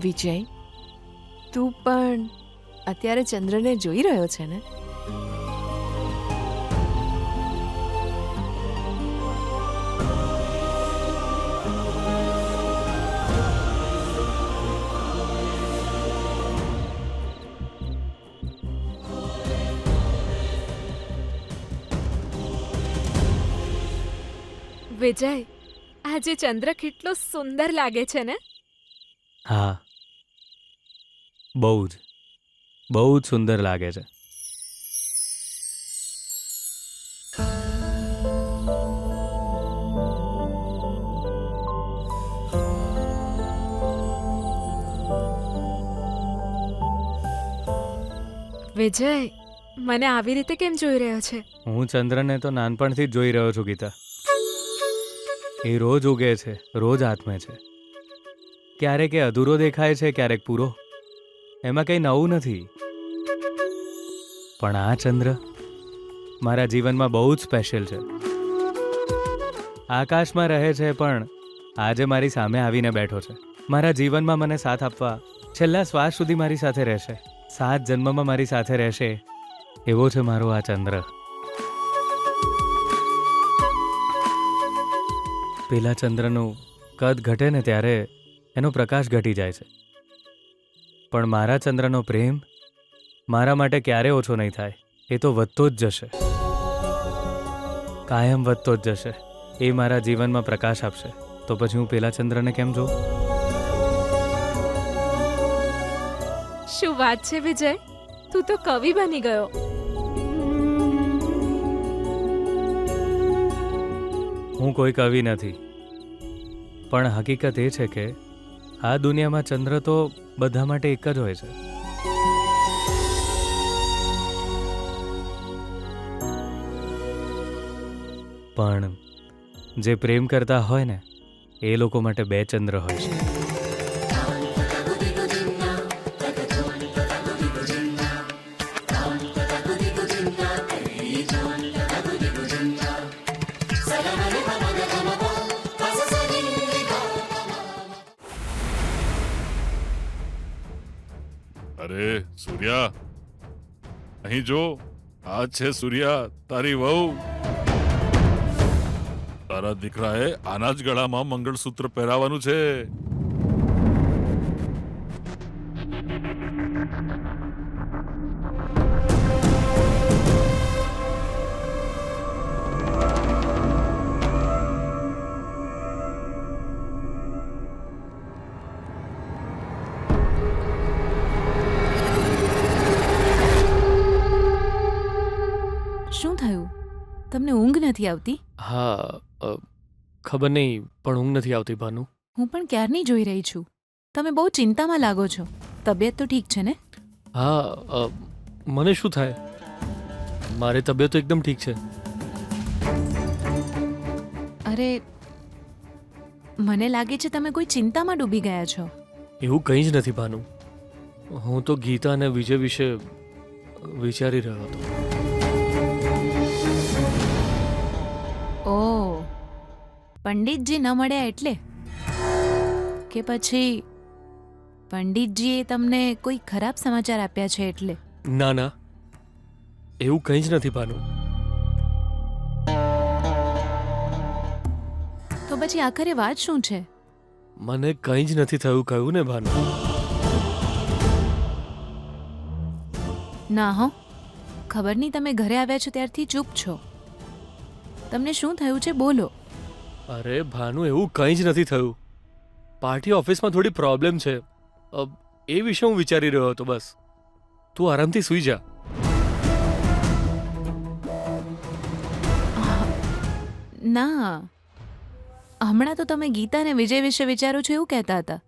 વિજય, તું પણ અત્યારે ચંદ્રને જોઈ રહ્યો છે ને? વિજય, આજે ચંદ્ર કેટલો સુંદર લાગે છે ને? હા, બહુ જ સુંદર લાગે છે. વિજય, મને આવી રીતે કેમ જોઈ રહ્યો છે? હું ચંદ્રને તો નાનપણથી જ જોઈ રહ્યો છું ગીતા. એ રોજ ઉગે છે, રોજ આત્મે છે. ક્યારેક એ અધૂરો દેખાય છે, ક્યારેક પૂરો. એમાં કંઈ નવું નથી. પણ આ ચંદ્ર મારા જીવનમાં બહુ જ સ્પેશિયલ છે. આકાશમાં રહે છે, પણ આજે મારી સામે આવીને બેઠો છે. મારા જીવનમાં મને સાથ આપવા છેલ્લા શ્વાસ સુધી મારી સાથે રહેશે. 7 જન્મમાં મારી સાથે રહેશે એવો છે મારો આ ચંદ્ર. પેલા ચંદ્રનું કદ ઘટે ને ત્યારે એનો પ્રકાશ ઘટી જાય છે, પણ મારા ચંદ્રનો પ્રેમ મારા માટે ક્યારે ઓછો નહીં થાય. એ તો વધતો જ જશે, કાયમ વધતો જ જશે. એ મારા જીવનમાં પ્રકાશ આપશે. તો પછી હું પેલા ચંદ્રને કેમ જોઉં? શું વાત છે વિજય, તું તો કવિ બની ગયો. હું કોઈ કવિ નથી, પણ હકીકત એ છે કે આ દુનિયામાં ચંદ્ર તો બધા માટે એક જ હોય છે. પણ જે પ્રેમ કરતા હોય ને એ લોકો માટે 2 ચંદ્ર હોય છે. અરે સૂર્યા, અહીં જો, આ છે સૂર્યા, તારી વહુ. તારા દીકરાએ આના જ ગળામાં મંગળસૂત્ર પહેરાવાનું છે. શું થયું? તમને ઊંઘ નથી આવતી? હા, ખબર નહીં, પણ ઊંઘ નથી આવતી ભાનુ. હું પણ ક્યારની જોઈ રહી છું. તમે બહુ ચિંતામાં લાગો છો. તબિયત તો ઠીક છે ને? હા, મને શું થાય, મારી તબિયત તો એકદમ ઠીક છે. અરે, મને લાગે છે તમે કોઈ ચિંતામાં ડૂબી ગયા છો. એવું કંઈ જ નથી ભાનુ. હું તો ગીતા અને વિજય વિશે વિચારી રહ્યો હતો. ઓહ, પંડિતજી ન મળ્યા એટલે? કે પછી પંડિતજીએ તમને કોઈ ખરાબ સમાચાર આપ્યા છે એટલે? ના ના, એવું કંઈ જ નથી ભાનુ. તો પછી આખરે વાત શું છે? મને કંઈ જ નથી થયું, કહ્યું ને ભાનુ. ના હો, ખબર નહીં, તમે ઘરે આવ્યા છો ત્યારથી ચૂપ છો. તમને શું થયું છે, બોલો. અરે ભાનુ, એવું કંઈ જ નથી થયું. પાર્ટી ઓફિસમાં થોડી પ્રોબ્લેમ છે, એ વિશે હું વિચારી રહ્યો હતો. બસ તું આરામથી સૂઈ જા. ના, હમણાં તો તમે ગીતા અને વિજય વિશે વિચારો છો એવું કહેતા હતા,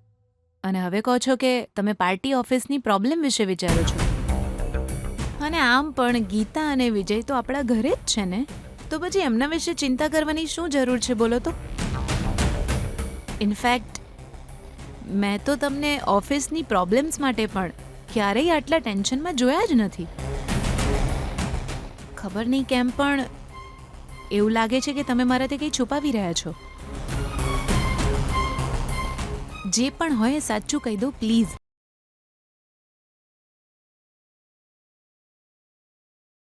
અને હવે કહો છો કે તમે પાર્ટી ઓફિસની પ્રોબ્લેમ વિશે વિચારો છો. અને આમ પણ ગીતા અને વિજય તો આપણા ઘરે જ છે ને, તો પછી એમના વિશે ચિંતા કરવાની શું જરૂર છે, બોલો તો? ઇનફેક્ટ મેં તો તમને ઓફિસની પ્રોબ્લેમ્સ માટે પણ ક્યારેય આટલા ટેન્શનમાં જોયા જ નથી. ખબર નહીં કેમ પણ એવું લાગે છે કે તમે મારાથી કંઈ છુપાવી રહ્યા છો. જે પણ હોય એ સાચું કહી દો પ્લીઝ.